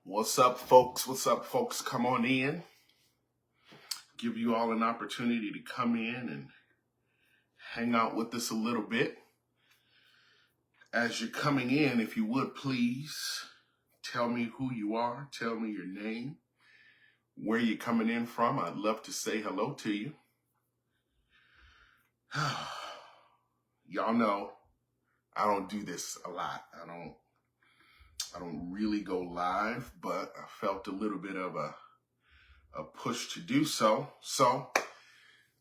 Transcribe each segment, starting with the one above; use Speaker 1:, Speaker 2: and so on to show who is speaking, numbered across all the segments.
Speaker 1: What's up, folks? What's up, folks? Come on in. Give you all an opportunity to come in and hang out with us a little bit. As you're coming in, if you would please tell me who you are, tell me your name, where you're coming in from. I'd love to say hello to you. Y'all know I don't do this a lot. I don't really go live, but I felt a little bit of a push to do so. So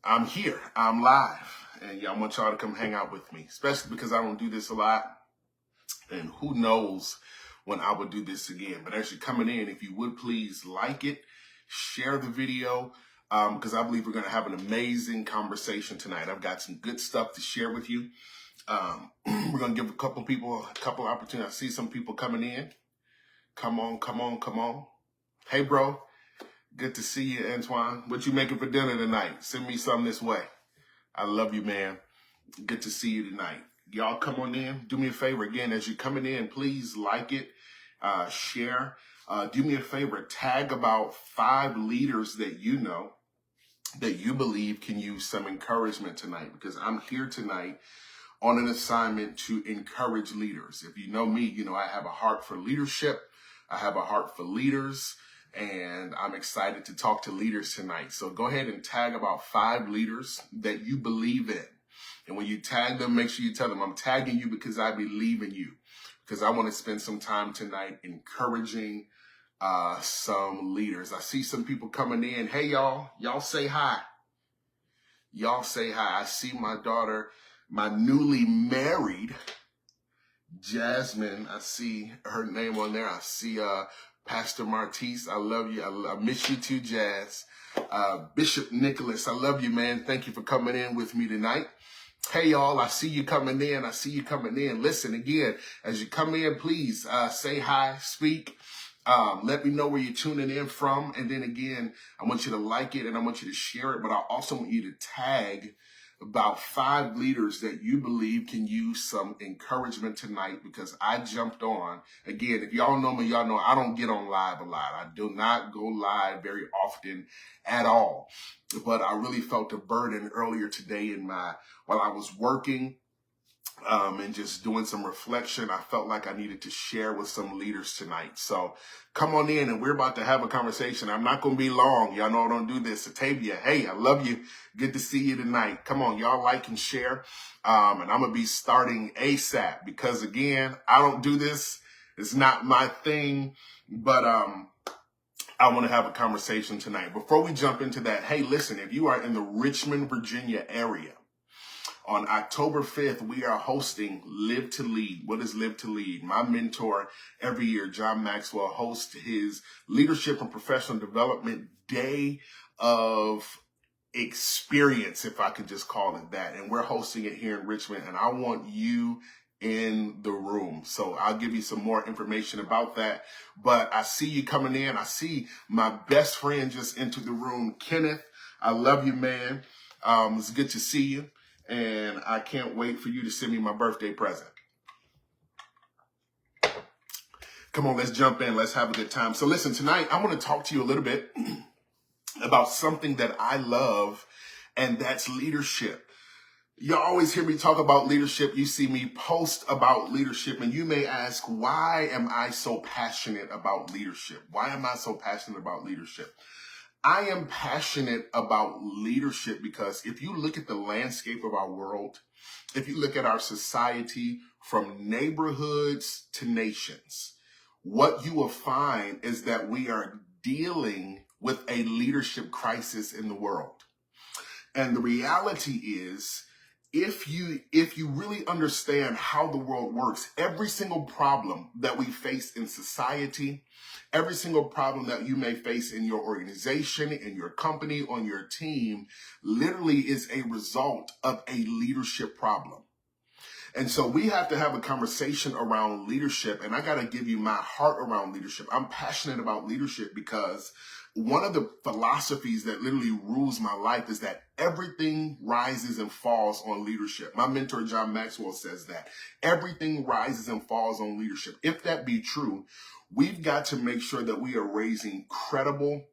Speaker 1: I'm here, I'm live, and I want y'all to come hang out with me, especially because I don't do this a lot, and who knows when I would do this again. But as you're coming in, if you would please like it, share the video, because I believe we're going to have an amazing conversation tonight. I've got some good stuff to share with you. We're going to give a couple people a couple opportunities. I see some people coming in. Come on. Hey, bro. Good to see you, Antoine. What you making for dinner tonight? Send me something this way. I love you, man. Good to see you tonight. Y'all come on in. Do me a favor. Again, as you're coming in, please like it, share. Do me a favor. Tag about 5 leaders that you know, that you believe can use some encouragement tonight, because I'm here tonight on an assignment to encourage leaders. If you know me, you know I have a heart for leadership. I have a heart for leaders. And I'm excited to talk to leaders tonight. So go ahead and tag about 5 leaders that you believe in. And when you tag them, make sure you tell them, I'm tagging you because I believe in you. Because I want to spend some time tonight encouraging some leaders. I see some people coming in. Hey, y'all. Y'all say hi. Y'all say hi. I see my daughter, my newly married Jasmine. I see her name on there. I see Pastor Martise, I love you. I miss you too, Jazz. Bishop Nicholas, I love you, man. Thank you for coming in with me tonight. Hey, y'all, I see you coming in. Listen, again, as you come in, please say hi, speak. Let me know where you're tuning in from. And then again, I want you to like it and I want you to share it. But I also want you to tag about 5 leaders that you believe can use some encouragement tonight, because I jumped on. Again, if y'all know me, y'all know I don't get on live a lot. I do not go live very often at all. But I really felt a burden earlier today while I was working and just doing some reflection. I felt like I needed to share with some leaders tonight. So come on in and we're about to have a conversation. I'm not going to be long. Y'all know I don't do this. Satavia, hey, I love you. Good to see you tonight. Come on, y'all like and share. And I'm going to be starting ASAP because, again, I don't do this. It's not my thing. But I want to have a conversation tonight. Before we jump into that, hey, listen, if you are in the Richmond, Virginia area, on October 5th, we are hosting Live to Lead. What is Live to Lead? My mentor every year, John Maxwell, hosts his Leadership and Professional Development Day of Experience, if I could just call it that. And we're hosting it here in Richmond, and I want you in the room. So I'll give you some more information about that. But I see you coming in. I see my best friend just entered the room, Kenneth. I love you, man. It's good to see you. And I can't wait for you to send me my birthday present. Come on, let's jump in. Let's have a good time. So listen, tonight I want to talk to you a little bit about something that I love, and that's leadership. You always hear me talk about leadership. You see me post about leadership, and you may ask, why am I so passionate about leadership? Why am I so passionate about leadership? I am passionate about leadership because if you look at the landscape of our world, if you look at our society from neighborhoods to nations, what you will find is that we are dealing with a leadership crisis in the world. And the reality is, if you really understand how the world works, every single problem that we face in society, every single problem that you may face in your organization, in your company, on your team, literally is a result of a leadership problem. And so we have to have a conversation around leadership. And I got to give you my heart around leadership. I'm passionate about leadership because one of the philosophies that literally rules my life is that everything rises and falls on leadership. My mentor, John Maxwell, says that everything rises and falls on leadership. If that be true, We've got to make sure that we are raising credible,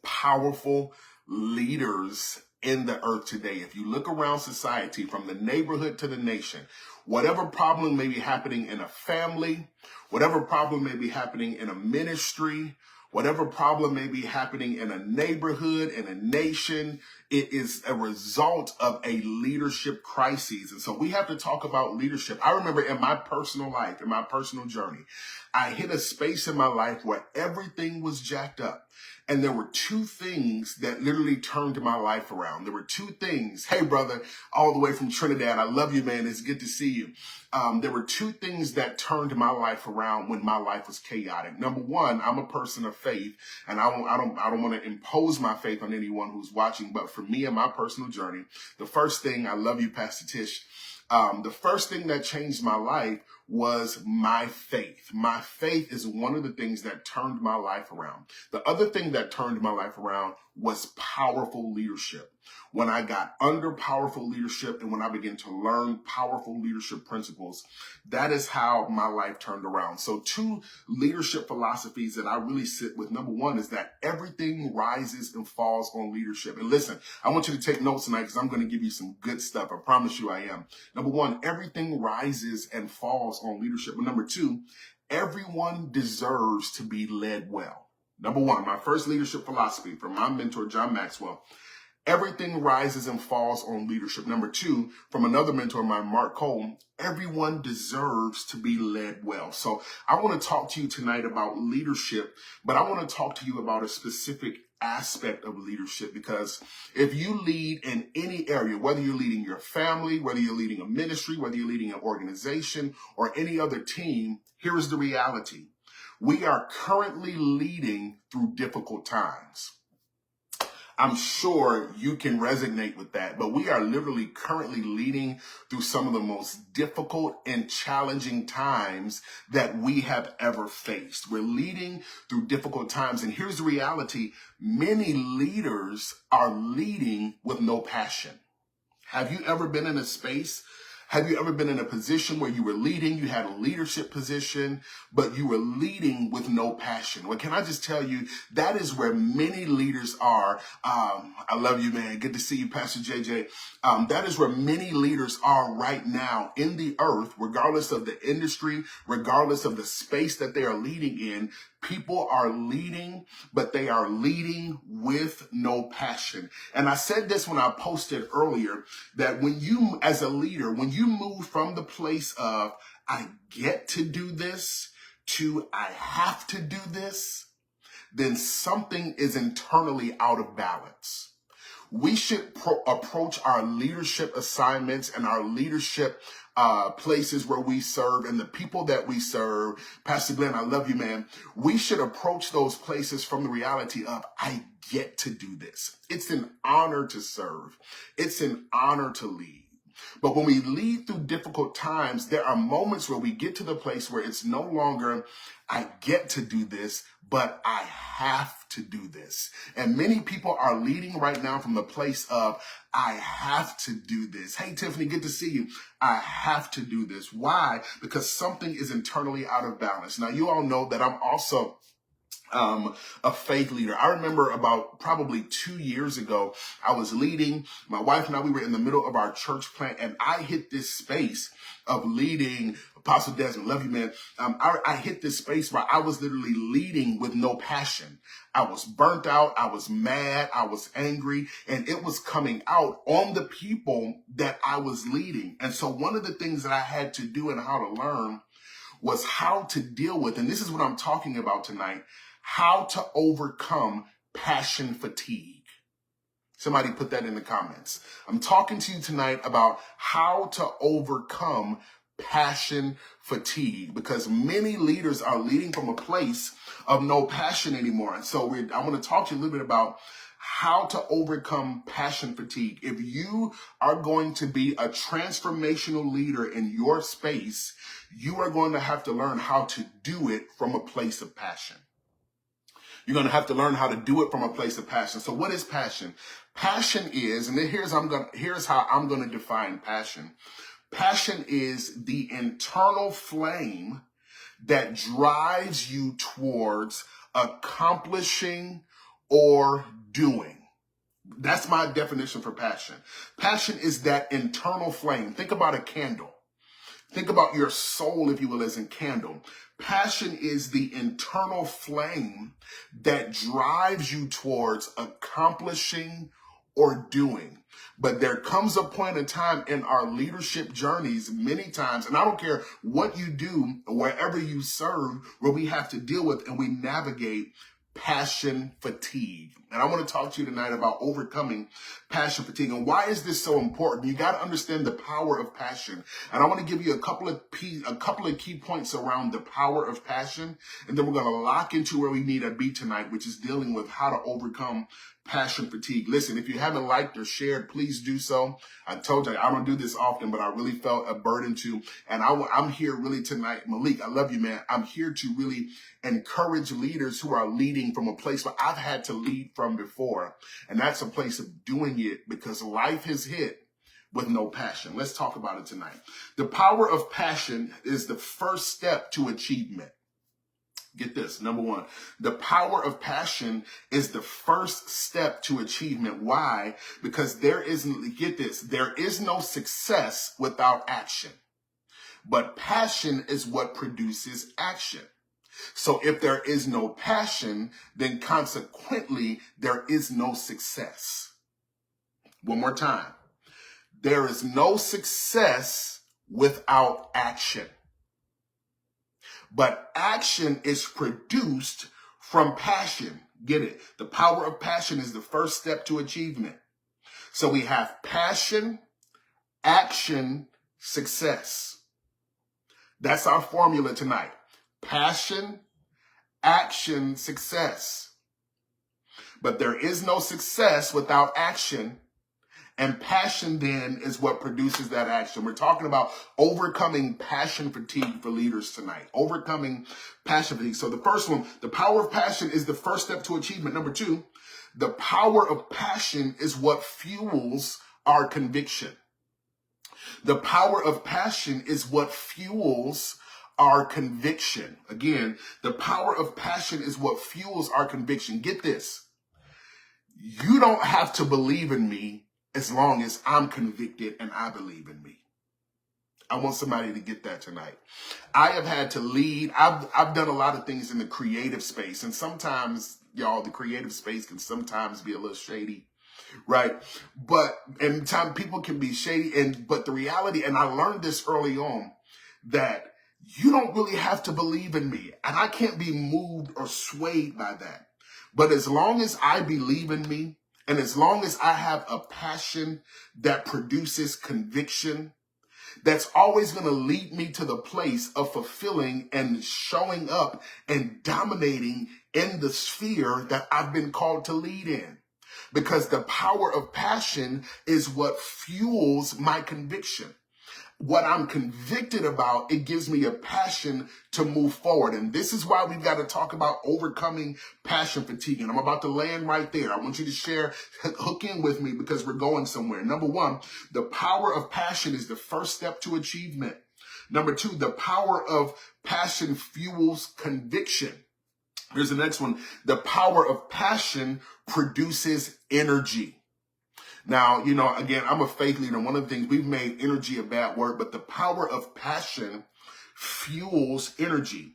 Speaker 1: powerful leaders in the earth today. If you look around society, from the neighborhood to the nation, whatever problem may be happening in a family, whatever problem may be happening in a ministry, whatever problem may be happening in a neighborhood, in a nation, it is a result of a leadership crisis. And so we have to talk about leadership. I remember in my personal life, in my personal journey, I hit a space in my life where everything was jacked up. And there were two things that literally turned my life around. There were two things. Hey, brother, all the way from Trinidad. I love you, man. It's good to see you. There were two things that turned my life around when my life was chaotic. Number one, I'm a person of faith, and I don't want to impose my faith on anyone who's watching. But for me and my personal journey, the first thing, I love you, Pastor Tish. The first thing that changed my life was my faith. My faith is one of the things that turned my life around. The other thing that turned my life around was powerful leadership. When I got under powerful leadership and when I began to learn powerful leadership principles, that is how my life turned around. So two leadership philosophies that I really sit with. Number one is that everything rises and falls on leadership. And listen, I want you to take notes tonight because I'm going to give you some good stuff. I promise you I am. Number one, everything rises and falls on leadership. But number two, everyone deserves to be led well. Number one, my first leadership philosophy from my mentor, John Maxwell, everything rises and falls on leadership. Number two, from another mentor of mine, Mark Cole, everyone deserves to be led well. So I want to talk to you tonight about leadership, but I want to talk to you about a specific aspect of leadership, because if you lead in any area, whether you're leading your family, whether you're leading a ministry, whether you're leading an organization or any other team, here is the reality. We are currently leading through difficult times. I'm sure you can resonate with that, but we are literally currently leading through some of the most difficult and challenging times that we have ever faced. We're leading through difficult times, and here's the reality. Many leaders are leading with no passion. Have you ever been in a space? Have you ever been in a position where you were leading, you had a leadership position, but you were leading with no passion? Well, can I just tell you, that is where many leaders are. I love you, man. Good to see you, Pastor JJ. That is where many leaders are right now in the earth, regardless of the industry, regardless of the space that they are leading in. People are leading, but they are leading with no passion. And I said this when I posted earlier, that when you, as a leader, when you move from the place of, I get to do this, to I have to do this, then something is internally out of balance. We should approach our leadership assignments and our leadership places where we serve and the people that we serve. Pastor Glenn, I love you, man. We should approach those places from the reality of, I get to do this. It's an honor to serve. It's an honor to lead. But when we lead through difficult times, there are moments where we get to the place where it's no longer, I get to do this, but I have to do this. And many people are leading right now from the place of, I have to do this. Hey, Tiffany, good to see you. I have to do this. Why? Because something is internally out of balance. Now, you all know that I'm also a faith leader. I remember about probably 2 years ago, I was leading. My wife and I, we were in the middle of our church plant, and I hit this space of leading. Apostle Desmond, love you, man. I hit this space where I was literally leading with no passion. I was burnt out. I was mad. I was angry, and it was coming out on the people that I was leading. And so one of the things that I had to do and how to learn was how to deal with, and this is what I'm talking about tonight, how to overcome passion fatigue. Somebody put that in the comments. I'm talking to you tonight about how to overcome passion fatigue, because many leaders are leading from a place of no passion anymore. And so I want to talk to you a little bit about how to overcome passion fatigue. If you are going to be a transformational leader in your space, you are going to have to learn how to do it from a place of passion. You're going to have to learn how to do it from a place of passion. So what is passion? Passion is, and here's how I'm going to define passion. Passion is the internal flame that drives you towards accomplishing or doing. That's my definition for passion. Passion is that internal flame. Think about a candle. Think about your soul, if you will, as a candle. Passion is the internal flame that drives you towards accomplishing or doing. But there comes a point in time in our leadership journeys, many times, and I don't care what you do, wherever you serve, where we have to deal with and we navigate passion fatigue. And I want to talk to you tonight about overcoming passion fatigue. And why is this so important? You got to understand the power of passion. And I want to give you a couple of key points around the power of passion. And then we're going to lock into where we need to be tonight, which is dealing with how to overcome passion fatigue. Listen, if you haven't liked or shared, please do so. I told you I don't do this often, but I really felt a burden to. And I'm here really tonight. Malik, I love you, man. I'm here to really encourage leaders who are leading from a place where I've had to lead from before. And that's a place of doing it because life has hit with no passion. Let's talk about it tonight. The power of passion is the first step to achievement. Get this, number one, the power of passion is the first step to achievement. Why? Because there is no success without action. But passion is what produces action. So if there is no passion, then consequently, there is no success. One more time. There is no success without action. But action is produced from passion. Get it? The power of passion is the first step to achievement. So we have passion, action, success. That's our formula tonight. Passion, action, success. But there is no success without action. And passion then is what produces that action. We're talking about overcoming passion fatigue for leaders tonight. Overcoming passion fatigue. So the first one, the power of passion is the first step to achievement. Number two, the power of passion is what fuels our conviction. The power of passion is what fuels our conviction. Again, the power of passion is what fuels our conviction. Get this. You don't have to believe in me as long as I'm convicted and I believe in me. I want somebody to get that tonight. I have had to lead. I've done a lot of things in the creative space. And sometimes, y'all, the creative space can sometimes be a little shady, right? But in time, people can be shady. But the reality, and I learned this early on, that you don't really have to believe in me. And I can't be moved or swayed by that. But as long as I believe in me, and as long as I have a passion that produces conviction, that's always going to lead me to the place of fulfilling and showing up and dominating in the sphere that I've been called to lead in. Because the power of passion is what fuels my conviction. What I'm convicted about, it gives me a passion to move forward. And this is why we've got to talk about overcoming passion fatigue. And I'm about to land right there. I want you to share, hook in with me because we're going somewhere. Number one, the power of passion is the first step to achievement. Number two, the power of passion fuels conviction. Here's the next one. The power of passion produces energy. Now, you know, again, I'm a faith leader. One of the things, we've made energy a bad word, but the power of passion fuels energy.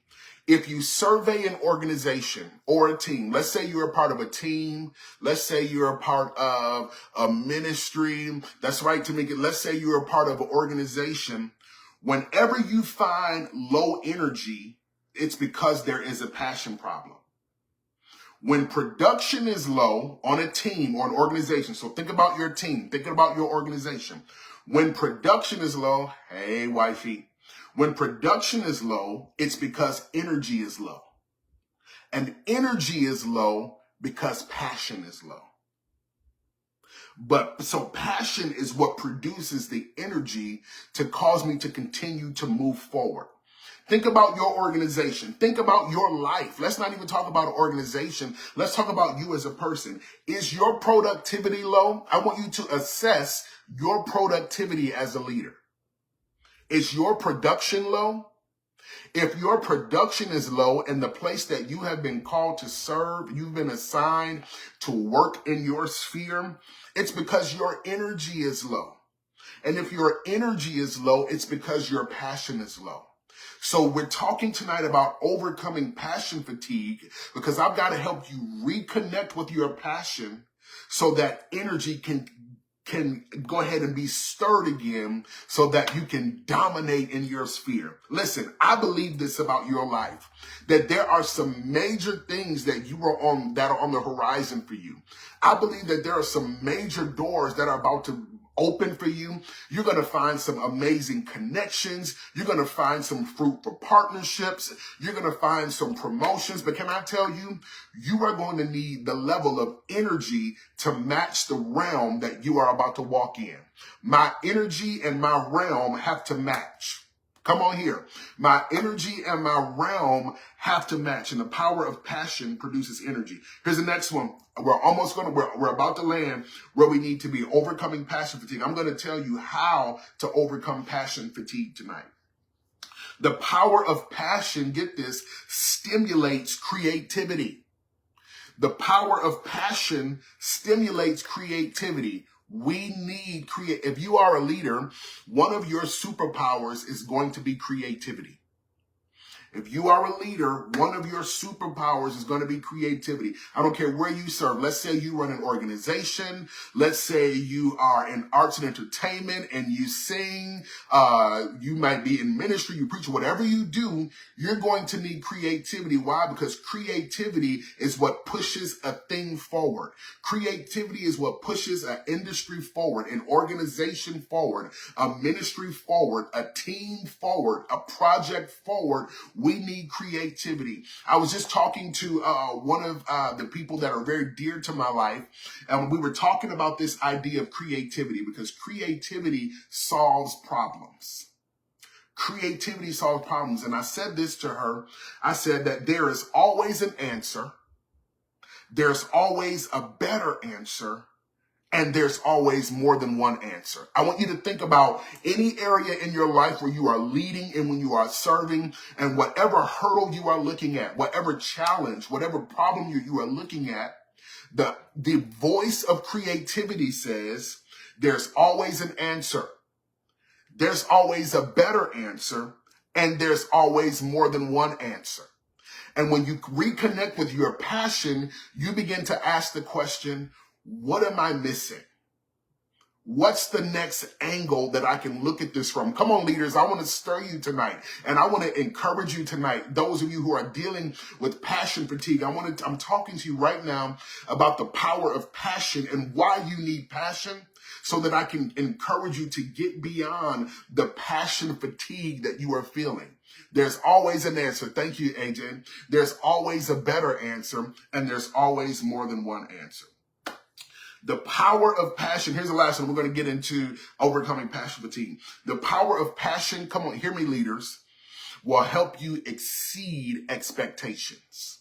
Speaker 1: If you survey an organization or a team, let's say you're a part of a team, let's say you're a part of a ministry, that's right, Tamika, let's say you're a part of an organization, whenever you find low energy, it's because there is a passion problem. When production is low on a team or an organization, so think about your team, think about your organization. When production is low, hey, wifey, when production is low, it's because energy is low. And energy is low because passion is low. But so passion is what produces the energy to cause me to continue to move forward. Think about your organization. Think about your life. Let's not even talk about an organization. Let's talk about you as a person. Is your productivity low? I want you to assess your productivity as a leader. Is your production low? If your production is low in the place that you have been called to serve, you've been assigned to work in your sphere, it's because your energy is low. And if your energy is low, it's because your passion is low. So we're talking tonight about overcoming passion fatigue, because I've got to help you reconnect with your passion so that energy can go ahead and be stirred again so that you can dominate in your sphere. Listen, I believe this about your life, that there are some major things that are on the horizon for you. I believe that there are some major doors that are about to open for you. You're going to find some amazing connections. You're going to find some fruitful partnerships. You're going to find some promotions. But can I tell you, you are going to need the level of energy to match the realm that you are about to walk in. My energy and my realm have to match. Come on here. My energy and my realm have to match, and the power of passion produces energy. Here's the next one. We're about to land where we need to be, overcoming passion fatigue. I'm going to tell you how to overcome passion fatigue tonight. The power of passion, get this, stimulates creativity. The power of passion stimulates creativity. We need if you are a leader, one of your superpowers is going to be creativity. If you are a leader, one of your superpowers is going to be creativity. I don't care where you serve. Let's say you run an organization. Let's say you are in arts and entertainment and you sing. You might be in ministry, you preach, whatever you do, you're going to need creativity. Why? Because creativity is what pushes a thing forward. Creativity is what pushes an industry forward, an organization forward, a ministry forward, a team forward, a project forward. We need creativity. I was just talking to one of the people that are very dear to my life, and we were talking about this idea of creativity, because creativity solves problems. Creativity solves problems. And I said this to her. I said that there is always an answer. There's always a better answer. And there's always more than one answer. I want you to think about any area in your life where you are leading and when you are serving, and whatever hurdle you are looking at, whatever challenge, whatever problem you are looking at, the voice of creativity says there's always an answer. There's always a better answer, and there's always more than one answer. And when you reconnect with your passion, you begin to ask the question, what am I missing? What's the next angle that I can look at this from? Come on, leaders. I want to stir you tonight. And I want to encourage you tonight. Those of you who are dealing with passion fatigue, I'm talking to you right now about the power of passion and why you need passion, so that I can encourage you to get beyond the passion fatigue that you are feeling. There's always an answer. Thank you, AJ. There's always a better answer, and there's always more than one answer. The power of passion. Here's the last one. We're going to get into overcoming passion fatigue. The power of passion, come on, hear me, leaders, will help you exceed expectations.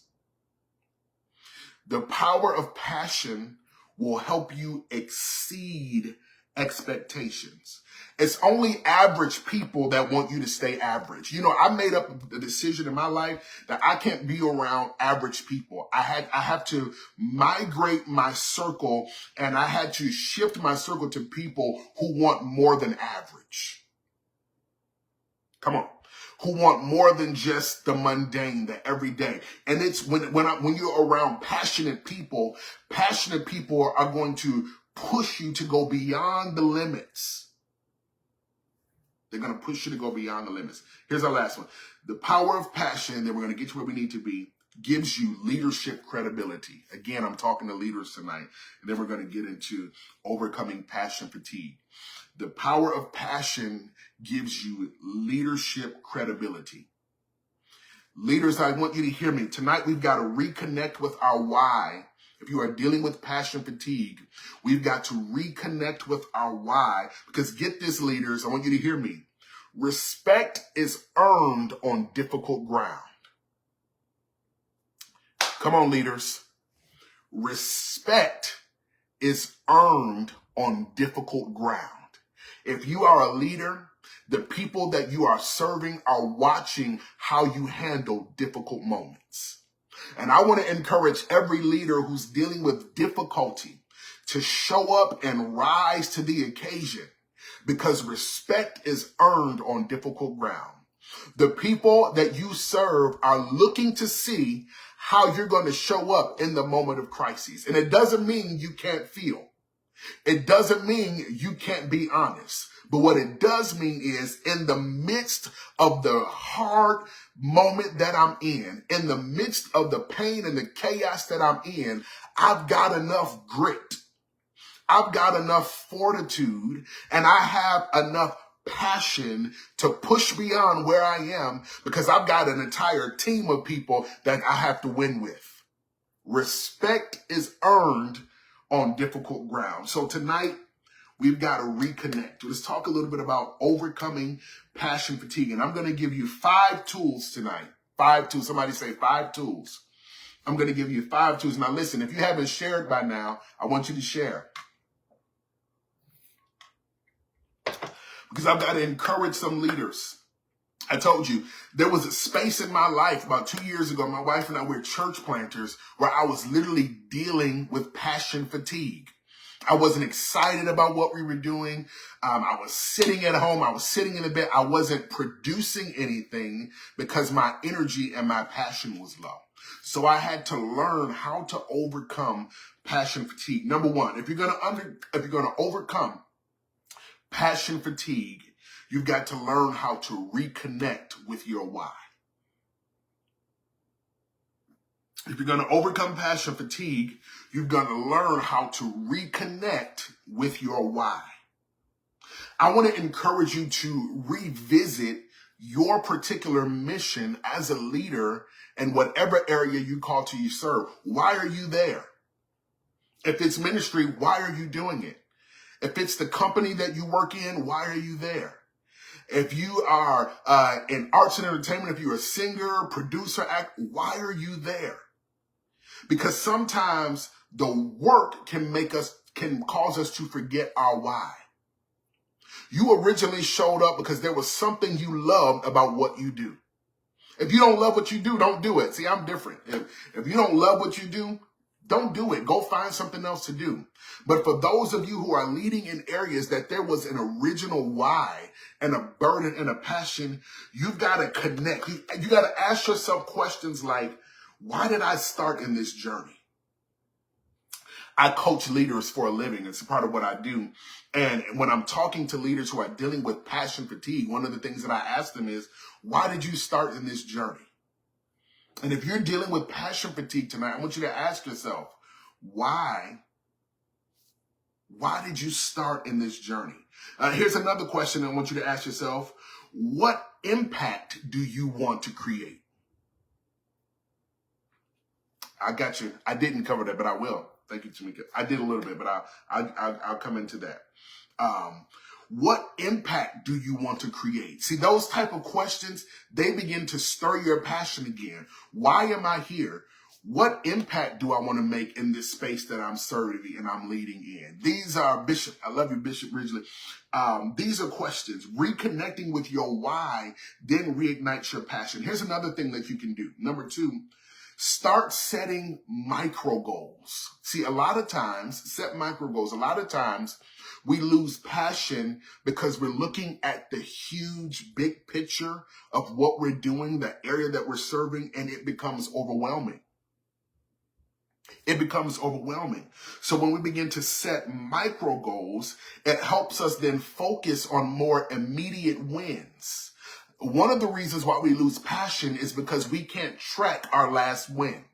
Speaker 1: The power of passion will help you exceed expectations. It's only average people that want you to stay average. You know, I made up the decision in my life that I can't be around average people. I have to migrate my circle, and I had to shift my circle to people who want more than average. Come on. Who want more than just the mundane, the everyday. And it's when you're around passionate people are going to push you to go beyond the limits. They're going to push you to go beyond the limits. Here's our last one. The power of passion, then we're going to get to where we need to be, gives you leadership credibility. Again, I'm talking to leaders tonight, and then we're going to get into overcoming passion fatigue. The power of passion gives you leadership credibility. Leaders, I want you to hear me. Tonight, we've got to reconnect with our why. If you are dealing with passion fatigue, we've got to reconnect with our why. Because get this, leaders, I want you to hear me. Respect is earned on difficult ground. Come on, leaders. Respect is earned on difficult ground. If you are a leader The people that you are serving are watching how you handle difficult moments. And I want to encourage every leader who's dealing with difficulty to show up and rise to the occasion, because respect is earned on difficult ground. The people that you serve are looking to see how you're going to show up in the moment of crisis. And it doesn't mean you can't feel. It doesn't mean you can't be honest. But what it does mean is, in the midst of the hard moment that I'm in the midst of the pain and the chaos that I'm in, I've got enough grit. I've got enough fortitude, and I have enough passion to push beyond where I am, because I've got an entire team of people that I have to win with. Respect is earned on difficult ground. So tonight, we've got to reconnect. Let's talk a little bit about overcoming passion fatigue. And I'm going to give you 5 tools tonight. 5 tools. Somebody say 5 tools. I'm going to give you 5 tools. Now listen, if you haven't shared by now, I want you to share. Because I've got to encourage some leaders. I told you, there was a space in my life about 2 years ago. My wife and I were church planters, where I was literally dealing with passion fatigue. I wasn't excited about what we were doing. I was sitting at home. I was sitting in the bed. I wasn't producing anything because my energy and my passion was low. So I had to learn how to overcome passion fatigue. Number one, if you're going to overcome passion fatigue, you've got to learn how to reconnect with your why. If you're going to overcome passion fatigue, you've got to learn how to reconnect with your why. I want to encourage you to revisit your particular mission as a leader in whatever area you call to you serve. Why are you there? If it's ministry, why are you doing it? If it's the company that you work in, why are you there? If you are in arts and entertainment, if you're a singer, producer, act, why are you there? Because sometimes the work can cause us to forget our why. You originally showed up because there was something you loved about what you do. If you don't love what you do, don't do it. See, I'm different. If you don't love what you do, don't do it. Go find something else to do. But for those of you who are leading in areas that there was an original why and a burden and a passion, you've got to connect. You got to ask yourself questions like, why did I start in this journey? I coach leaders for a living. It's a part of what I do. And when I'm talking to leaders who are dealing with passion fatigue, one of the things that I ask them is, why did you start in this journey? And if you're dealing with passion fatigue tonight, I want you to ask yourself, why did you start in this journey? Here's another question I want you to ask yourself. What impact do you want to create? I got you. I didn't cover that, but I will. Thank you, Tamika. I did a little bit, but I'll come into that. What impact do you want to create? See, those type of questions, they begin to stir your passion again. Why am I here? What impact do I want to make in this space that I'm serving and I'm leading in? These are Bishop. I love you, Bishop Ridgely. These are questions. Reconnecting with your why then reignites your passion. Here's another thing that you can do. Number 2, start setting micro goals. See, a lot of times, set micro goals. A lot of times we lose passion because we're looking at the huge, big picture of what we're doing, the area that we're serving, and it becomes overwhelming. It becomes overwhelming. So when we begin to set micro goals, it helps us then focus on more immediate wins. One of the reasons why we lose passion is because we can't track our last win.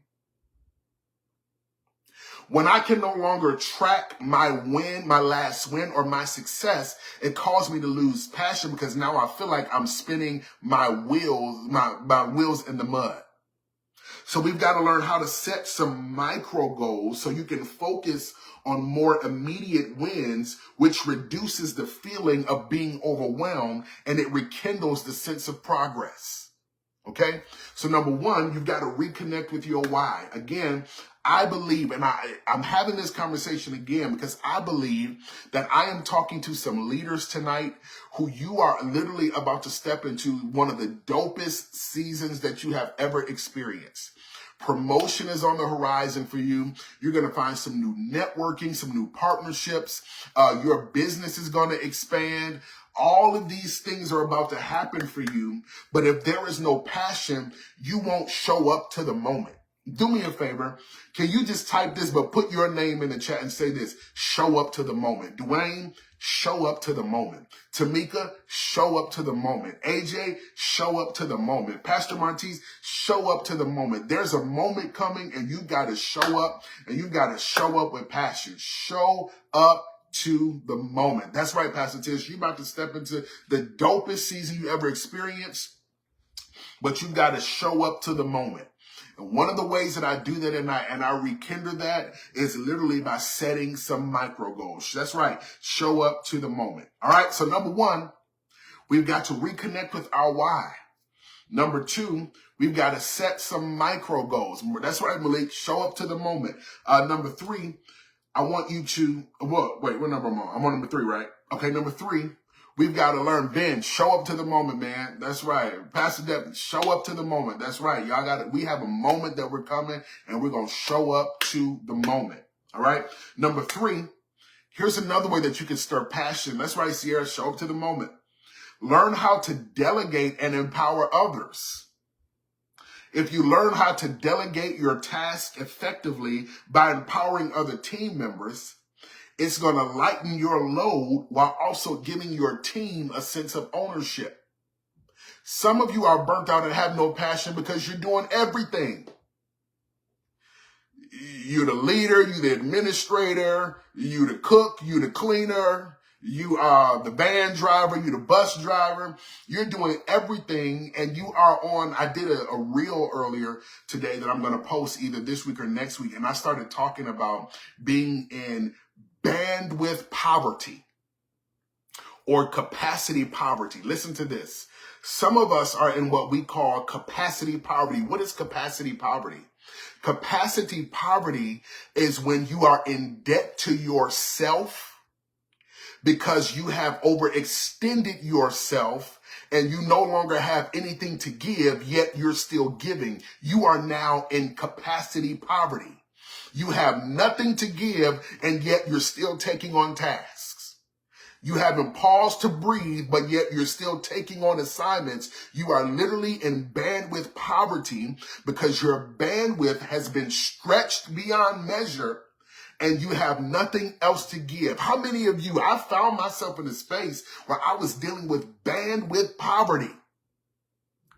Speaker 1: When I can no longer track my win, my last win, or my success, it causes me to lose passion because now I feel like I'm spinning my wheels in the mud. So we've got to learn how to set some micro goals so you can focus on more immediate wins, which reduces the feeling of being overwhelmed and it rekindles the sense of progress. Okay? So number 1, you've got to reconnect with your why. Again, I believe, and I'm having this conversation again because I believe that I am talking to some leaders tonight who you are literally about to step into one of the dopest seasons that you have ever experienced. Promotion is on the horizon for you. You're going to find some new networking, some new partnerships. Your business is going to expand. All of these things are about to happen for you. But if there is no passion, you won't show up to the moment. Do me a favor. Can you just type this, but put your name in the chat and say this? Show up to the moment. Dwayne, show up to the moment. Tamika, show up to the moment. AJ, show up to the moment. Pastor Martise, show up to the moment. There's a moment coming and you got to show up, and you got to show up with passion. Show up to the moment. That's right, Pastor Tish. You're about to step into the dopest season you ever experienced, but you got to show up to the moment. And one of the ways that I do that and I rekindle that is literally by setting some micro goals. That's right. Show up to the moment. All right. So number one, we've got to reconnect with our why. Number two, we've got to set some micro goals. That's right, Malik. Show up to the moment. Number three, I want you to, what number am I? I'm on number three, right? Okay, number three, we've got to learn, Ben, show up to the moment, man. That's right. Pastor Devin, show up to the moment. That's right. Y'all got it. We have a moment that we're coming, and we're going to show up to the moment. All right? Number three, here's another way that you can stir passion. That's right, Sierra, show up to the moment. Learn how to delegate and empower others. If you learn how to delegate your task effectively by empowering other team members, it's going to lighten your load while also giving your team a sense of ownership. Some of you are burnt out and have no passion because you're doing everything. You're the leader, you're the administrator, you're the cook, you're the cleaner, you are the van driver, you're the bus driver. You're doing everything, and you are on, I did a reel earlier today that I'm going to post either this week or next week, and I started talking about being in bandwidth poverty or capacity poverty. Listen to this. Some of us are in what we call capacity poverty. What is capacity poverty? Capacity poverty is when you are in debt to yourself because you have overextended yourself and you no longer have anything to give, yet you're still giving. You are now in capacity poverty. You have nothing to give, and yet you're still taking on tasks. You haven't paused to breathe, but yet you're still taking on assignments. You are literally in bandwidth poverty because your bandwidth has been stretched beyond measure, and you have nothing else to give. How many of you, I found myself in a space where I was dealing with bandwidth poverty.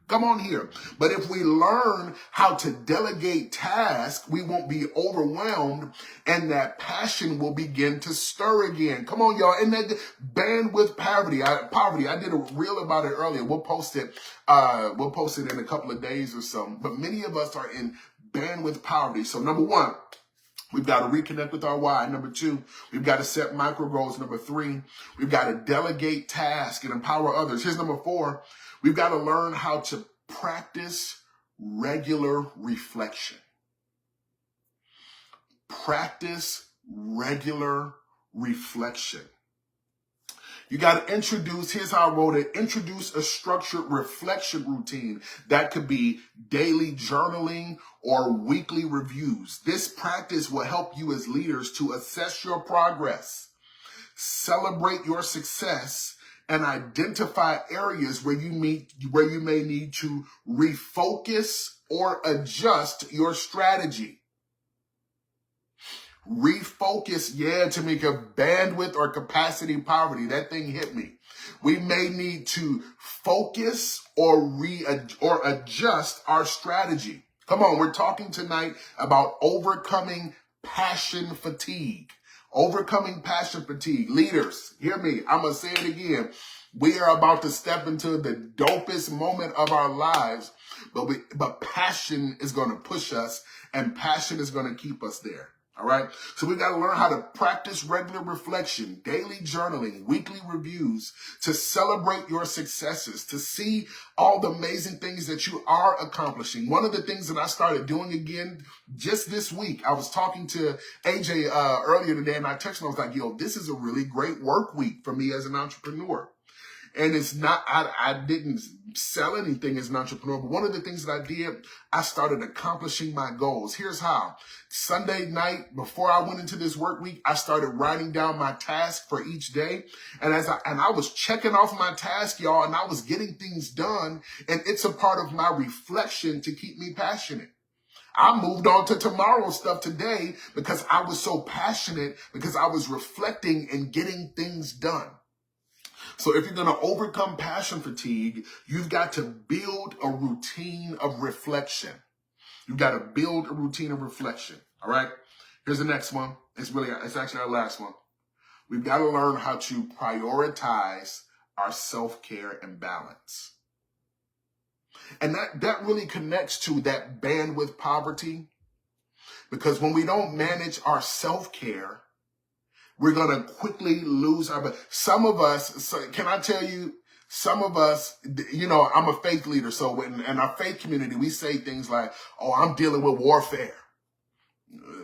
Speaker 1: Come on here. But if we learn how to delegate tasks, we won't be overwhelmed, and that passion will begin to stir again. Come on, y'all. And that bandwidth poverty. I did a reel about it earlier. We'll post it in a couple of days or so. But many of us are in bandwidth poverty. So number one, we've got to reconnect with our why. Number two, we've got to set micro goals. Number three, we've got to delegate tasks and empower others. Here's number four. We've got to learn how to practice regular reflection. Practice regular reflection. You got to introduce, here's how I wrote it, introduce a structured reflection routine. That could be daily journaling or weekly reviews. This practice will help you as leaders to assess your progress, celebrate your success, and identify areas where you may need to refocus or adjust your strategy. Refocus, yeah, Tamika, bandwidth or capacity poverty. That thing hit me. We may need to focus or adjust our strategy. Come on, we're talking tonight about overcoming passion fatigue. Overcoming passion fatigue. Leaders, hear me. I'm going to say it again. We are about to step into the dopest moment of our lives, but passion is going to push us, and passion is going to keep us there. All right. So we got to learn how to practice regular reflection, daily journaling, weekly reviews to celebrate your successes, to see all the amazing things that you are accomplishing. One of the things that I started doing again just this week, I was talking to AJ earlier today, and I texted him. I was like, yo, this is a really great work week for me as an entrepreneur. And it's not, I didn't sell anything as an entrepreneur, but one of the things that I did, I started accomplishing my goals. Here's how. Sunday night, before I went into this work week, I started writing down my task for each day. And I was checking off my task, y'all, and I was getting things done. And it's a part of my reflection to keep me passionate. I moved on to tomorrow's stuff today because I was so passionate, because I was reflecting and getting things done. So if you're going to overcome passion fatigue, you've got to build a routine of reflection. You've got to build a routine of reflection. All right. Here's the next one. It's actually our last one. We've got to learn how to prioritize our self-care and balance. And that really connects to that bandwidth poverty, because when we don't manage our self-care, we're going to quickly lose our, some of us, can I tell you, some of us, you know, I'm a faith leader. So in our faith community, we say things like, oh, I'm dealing with warfare.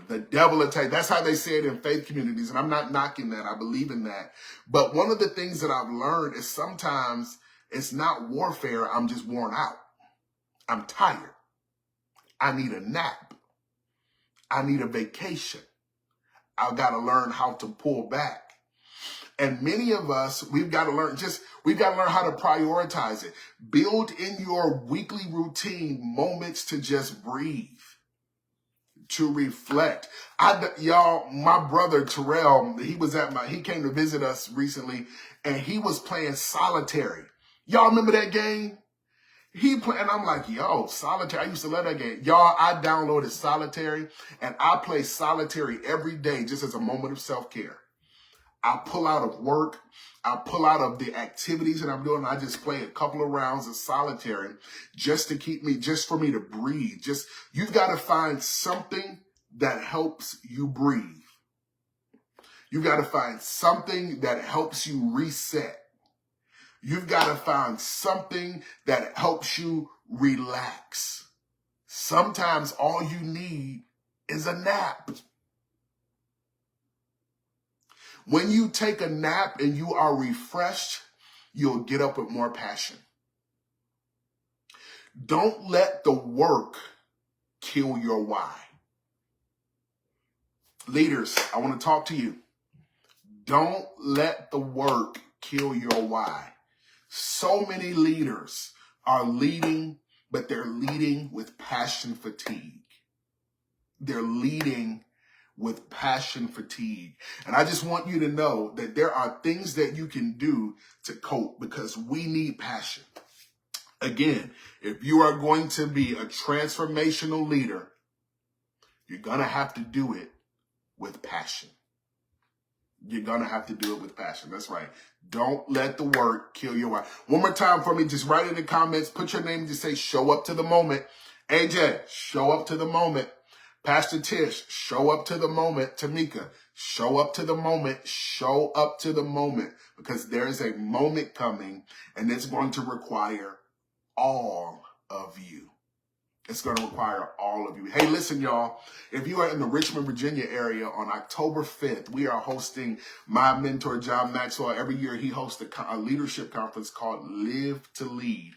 Speaker 1: The devil attack. That's how they say it in faith communities. And I'm not knocking that. I believe in that. But one of the things that I've learned is sometimes it's not warfare. I'm just worn out. I'm tired. I need a nap. I need a vacation. I've got to learn how to pull back. And many of us, we've got to learn how to prioritize it. Build in your weekly routine moments to just breathe, to reflect. Y'all, my brother Terrell, he came to visit us recently, and he was playing solitary. Y'all remember that game? And I'm like, yo, solitary. I used to love that game. Y'all, I downloaded solitary, and I play solitary every day just as a moment of self-care. I pull out of work. I pull out of the activities that I'm doing. I just play a couple of rounds of solitary just for me to breathe. You've got to find something that helps you breathe. You've got to find something that helps you reset. You've got to find something that helps you relax. Sometimes all you need is a nap. When you take a nap and you are refreshed, you'll get up with more passion. Don't let the work kill your why. Leaders, I want to talk to you. Don't let the work kill your why. So many leaders are leading, but they're leading with passion fatigue. They're leading with passion fatigue. And I just want you to know that there are things that you can do to cope, because we need passion. Again, if you are going to be a transformational leader, you're going to have to do it with passion. You're going to have to do it with passion. That's right. Don't let the work kill your why. One more time for me. Just write in the comments. Put your name. Just say, show up to the moment. AJ, show up to the moment. Pastor Tish, show up to the moment. Tamika, show up to the moment. Show up to the moment. Because there is a moment coming, and it's going to require all of you. It's going to require all of you. Hey, listen, y'all. If you are in the Richmond, Virginia area on October 5th, we are hosting my mentor, John Maxwell. Every year he hosts a leadership conference called Live to Lead.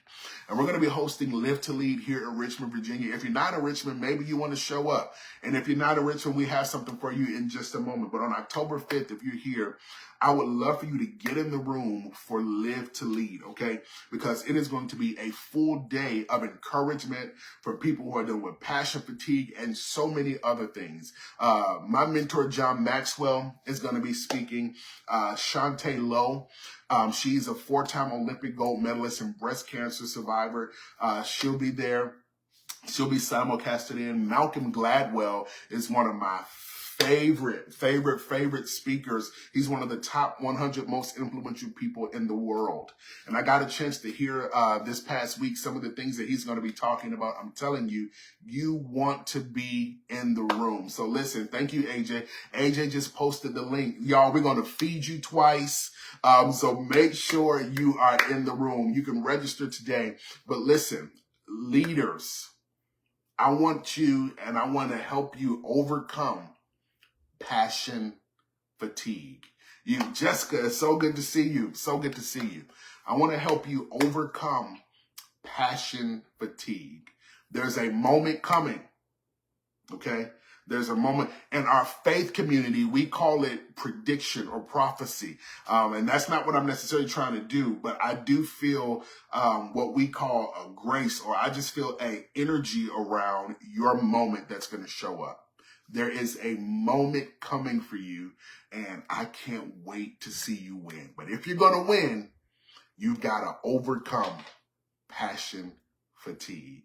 Speaker 1: And we're going to be hosting Live to Lead here in Richmond, Virginia. If you're not in Richmond, maybe you want to show up. And if you're not in Richmond, we have something for you in just a moment. But on October 5th, if you're here, I would love for you to get in the room for Live to Lead, okay? Because it is going to be a full day of encouragement for people who are dealing with passion fatigue and so many other things. My mentor, John Maxwell, is going to be speaking. Shantae Lowe, she's a 4-time Olympic gold medalist and breast cancer survivor. She'll be there. She'll be simulcasted in. Malcolm Gladwell is one of my favorite speakers. He's one of the top 100 most influential people in the world. And I got a chance to hear this past week some of the things that he's going to be talking about. I'm telling you, you want to be in the room. So listen, thank you, AJ. AJ just posted the link. Y'all, we're going to feed you twice. So make sure you are in the room. You can register today. But listen, leaders, I want you and I want to help you overcome passion fatigue. You, Jessica, it's so good to see you. So good to see you. I want to help you overcome passion fatigue. There's a moment coming, okay? There's a moment in our faith community, we call it prediction or prophecy. And that's not what I'm necessarily trying to do, but I do feel what we call a grace, or I just feel a energy around your moment that's going to show up. There is a moment coming for you, and I can't wait to see you win. But if you're going to win, you've got to overcome passion fatigue.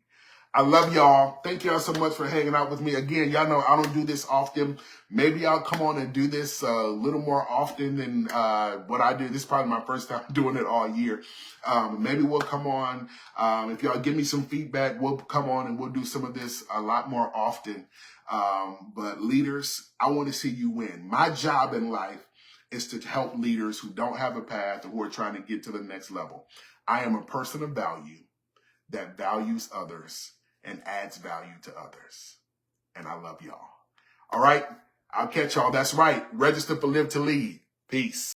Speaker 1: I love y'all. Thank y'all so much for hanging out with me. Again, y'all know I don't do this often. Maybe I'll come on and do this a little more often than what I do. This is probably my first time doing it all year. Maybe we'll come on. If y'all give me some feedback, we'll come on and we'll do some of this a lot more often. But leaders, I want to see you win. My job in life is to help leaders who don't have a path or who are trying to get to the next level. I am a person of value that values others and adds value to others. And I love y'all. All right. I'll catch y'all. That's right. Register for Live to Lead. Peace.